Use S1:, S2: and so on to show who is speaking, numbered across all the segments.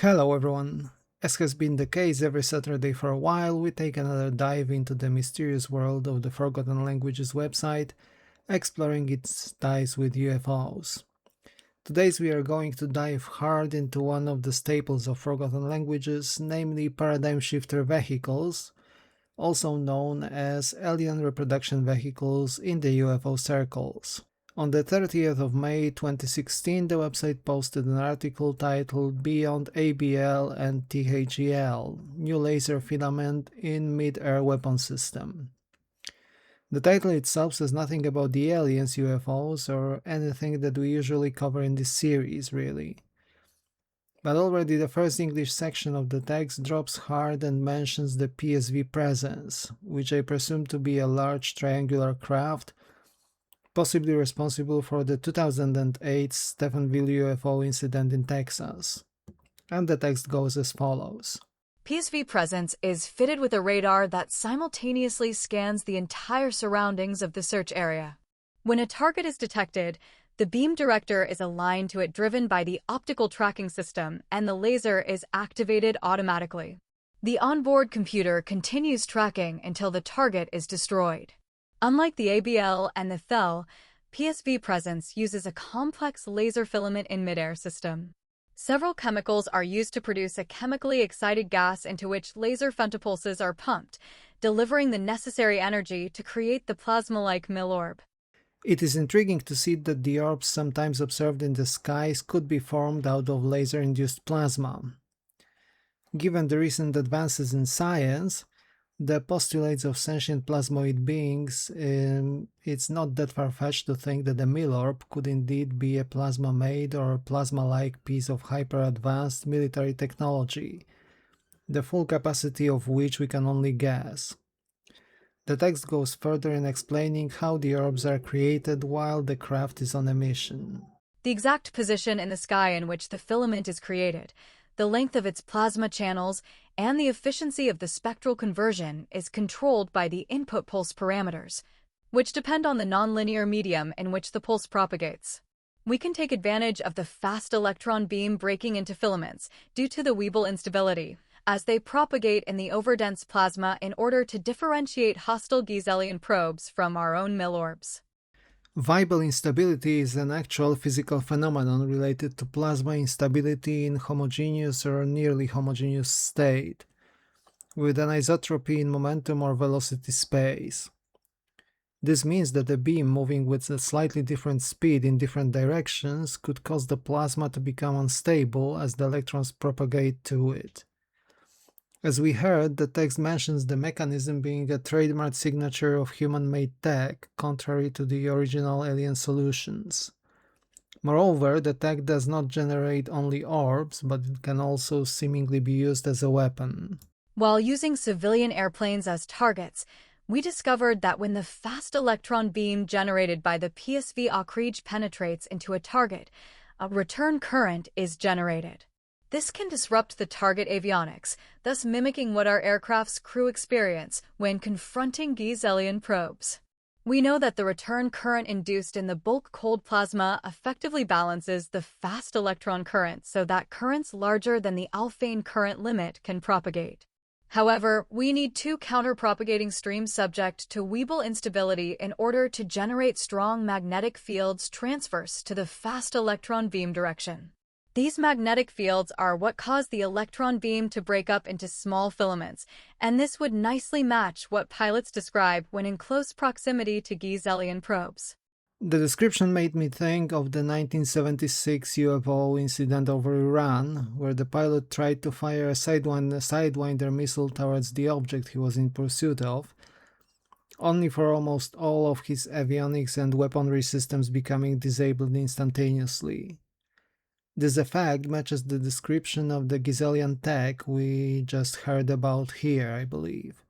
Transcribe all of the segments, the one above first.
S1: Hello everyone! As has been the case every Saturday for a while, we take another dive into the mysterious world of the Forgotten Languages website, exploring its ties with UFOs. Today we are going to dive hard into one of the staples of Forgotten Languages, namely paradigm shifter vehicles, also known as alien reproduction vehicles in the UFO circles. On the 30th of May 2016, the website posted an article titled Beyond ABL and THEL, New Laser Filament in Mid-Air Weapon System. The title itself says nothing about the aliens, UFOs, or anything that we usually cover in this series, really. But already the first English section of the text drops hard and mentions the PSV presence, which I presume to be a large triangular craft possibly responsible for the 2008 Stephenville UFO incident in Texas. And the text goes as follows.
S2: PSV Presence is fitted with a radar that simultaneously scans the entire surroundings of the search area. When a target is detected, the beam director is aligned to it driven by the optical tracking system, and the laser is activated automatically. The onboard computer continues tracking until the target is destroyed. Unlike the ABL and the THEL, PSV Presence uses a complex laser filament in midair system. Several chemicals are used to produce a chemically excited gas into which laser femtopulses are pumped, delivering the necessary energy to create the plasma-like millorb.
S1: It is intriguing to see that the orbs sometimes observed in the skies could be formed out of laser-induced plasma. Given the recent advances in science, the postulates of sentient plasmoid beings, it's not that far-fetched to think that the millorb could indeed be a plasma-made or plasma-like piece of hyper-advanced military technology, the full capacity of which we can only guess. The text goes further in explaining how the orbs are created while the craft is on a mission.
S2: The exact position in the sky in which the filament is created, the length of its plasma channels, and the efficiency of the spectral conversion is controlled by the input pulse parameters, which depend on the nonlinear medium in which the pulse propagates. We can take advantage of the fast electron beam breaking into filaments due to the Weibull instability, as they propagate in the overdense plasma in order to differentiate hostile Giselian probes from our own millorbs.
S1: Weibull instability is an actual physical phenomenon related to plasma instability in homogeneous or nearly homogeneous state, with an isotropy in momentum or velocity space. This means that a beam moving with a slightly different speed in different directions could cause the plasma to become unstable as the electrons propagate to it. As we heard, the text mentions the mechanism being a trademark signature of human-made tech, contrary to the original alien solutions. Moreover, the tech does not generate only orbs, but it can also seemingly be used as a weapon.
S2: While using civilian airplanes as targets, we discovered that when the fast electron beam generated by the PSV acronyms penetrates into a target, a return current is generated. This can disrupt the target avionics, thus mimicking what our aircraft's crew experience when confronting Giselian probes. We know that the return current induced in the bulk cold plasma effectively balances the fast electron current so that currents larger than the Alfvén current limit can propagate. However, we need two counter-propagating streams subject to Weibull instability in order to generate strong magnetic fields transverse to the fast electron beam direction. These magnetic fields are what cause the electron beam to break up into small filaments, and this would nicely match what pilots describe when in close proximity to Giselian probes.
S1: The description made me think of the 1976 UFO incident over Iran, where the pilot tried to fire a sidewinder missile towards the object he was in pursuit of, only for almost all of his avionics and weaponry systems becoming disabled instantaneously. This effect matches the description of the Giselian tech we just heard about here, I believe.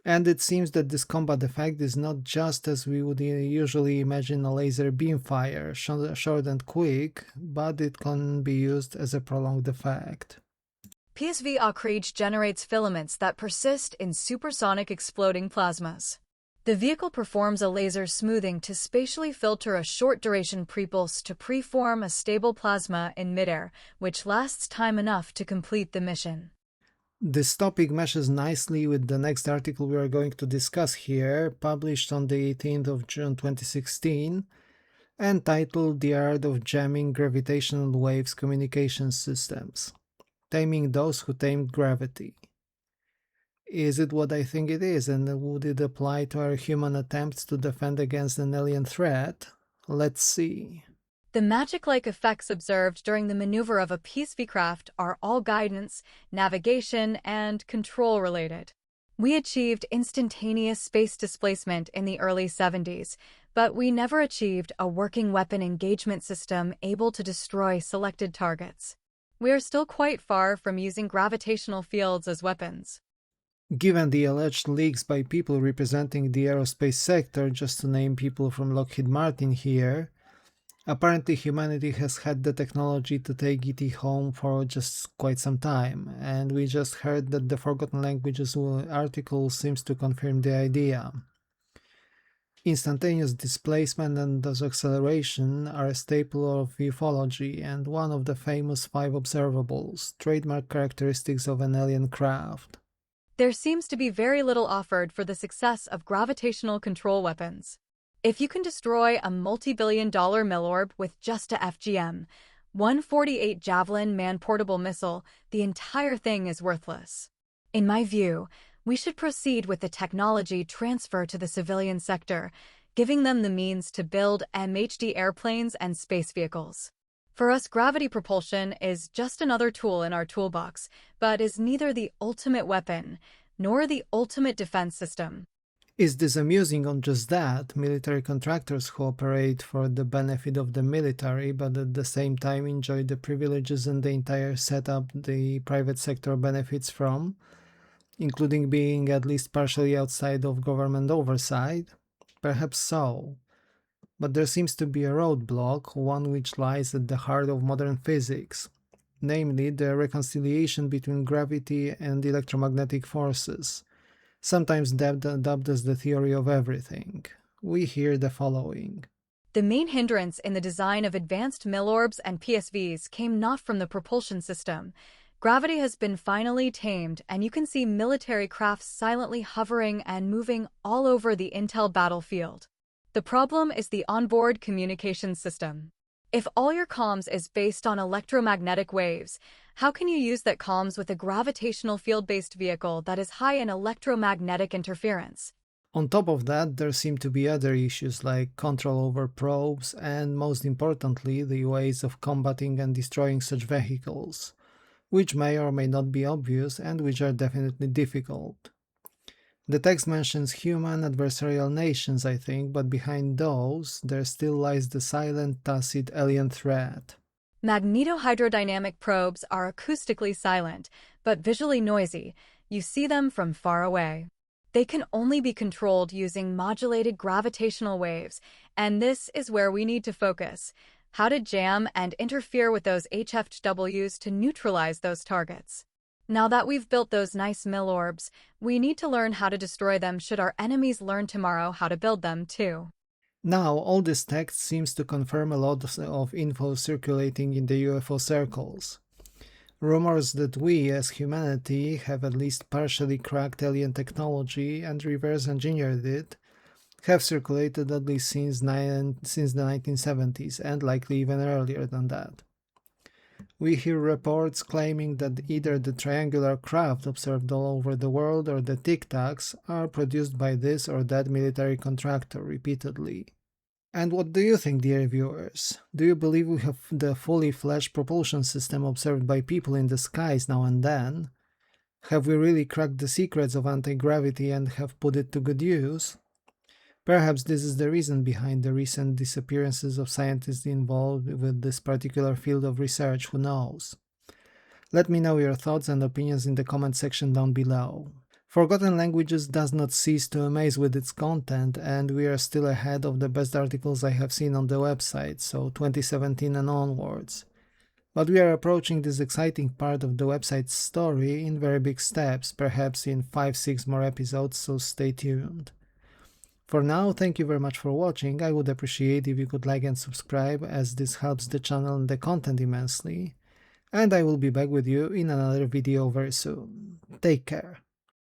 S1: And it seems that this combat effect is not just as we would usually imagine a laser beam fire, short and quick, but it can be used as a prolonged effect.
S2: PSV acronyms generates filaments that persist in supersonic exploding plasmas. The vehicle performs a laser smoothing to spatially filter a short-duration prepulse to preform a stable plasma in midair, which lasts time enough to complete the mission.
S1: This topic meshes nicely with the next article we are going to discuss here, published on the 18th of June 2016, and titled The Art of Jamming Gravitational Waves Communication Systems, Taming Those Who Tamed Gravity. Is it what I think it is, and would it apply to our human attempts to defend against an alien threat? Let's see.
S2: The magic-like effects observed during the maneuver of a PSV craft are all guidance, navigation, and control related. We achieved instantaneous space displacement in the early 70s, but we never achieved a working weapon engagement system able to destroy selected targets. We are still quite far from using gravitational fields as weapons.
S1: Given the alleged leaks by people representing the aerospace sector, just to name people from Lockheed Martin here, apparently humanity has had the technology to take it home for just quite some time, and we just heard that the Forgotten Languages article seems to confirm the idea. Instantaneous displacement and thus acceleration are a staple of ufology and one of the famous 5 observables, trademark characteristics of an alien craft.
S2: There seems to be very little offered for the success of gravitational control weapons. If you can destroy a multi-billion-dollar millorb with just a FGM, 148 Javelin man-portable missile, the entire thing is worthless. In my view, we should proceed with the technology transfer to the civilian sector, giving them the means to build MHD airplanes and space vehicles. For us, gravity propulsion is just another tool in our toolbox, but is neither the ultimate weapon nor the ultimate defense system.
S1: Is this amusing on just that? Military contractors who operate for the benefit of the military but at the same time enjoy the privileges and the entire setup the private sector benefits from, including being at least partially outside of government oversight? Perhaps so. But there seems to be a roadblock, one which lies at the heart of modern physics, namely the reconciliation between gravity and electromagnetic forces, sometimes dubbed as the theory of everything. We hear the following.
S2: The main hindrance in the design of advanced millorbs and PSVs came not from the propulsion system. Gravity has been finally tamed, and you can see military crafts silently hovering and moving all over the Intel battlefield. The problem is the onboard communication system. If all your comms is based on electromagnetic waves, how can you use that comms with a gravitational field-based vehicle that is high in electromagnetic interference?
S1: On top of that, there seem to be other issues like control over probes and, most importantly, the ways of combating and destroying such vehicles, which may or may not be obvious and which are definitely difficult. The text mentions human adversarial nations, I think, but behind those, there still lies the silent, tacit alien threat.
S2: Magnetohydrodynamic probes are acoustically silent, but visually noisy. You see them from far away. They can only be controlled using modulated gravitational waves, and this is where we need to focus. How to jam and interfere with those HFWs to neutralize those targets. Now that we've built those nice millorbs, we need to learn how to destroy them should our enemies learn tomorrow how to build them too.
S1: Now, all this text seems to confirm a lot of info circulating in the UFO circles. Rumors that we, as humanity, have at least partially cracked alien technology and reverse engineered it have circulated at least since the 1970s, and likely even earlier than that. We hear reports claiming that either the triangular craft observed all over the world or the Tic Tacs are produced by this or that military contractor repeatedly. And what do you think, dear viewers? Do you believe we have the fully fledged propulsion system observed by people in the skies now and then? Have we really cracked the secrets of anti-gravity and have put it to good use? Perhaps this is the reason behind the recent disappearances of scientists involved with this particular field of research, who knows? Let me know your thoughts and opinions in the comment section down below. Forgotten Languages does not cease to amaze with its content, and we are still ahead of the best articles I have seen on the website, so 2017 and onwards. But we are approaching this exciting part of the website's story in very big steps, perhaps in 5-6 more episodes, so stay tuned. For now, thank you very much for watching. I would appreciate if you could like and subscribe, as this helps the channel and the content immensely. And I will be back with you in another video very soon. Take care.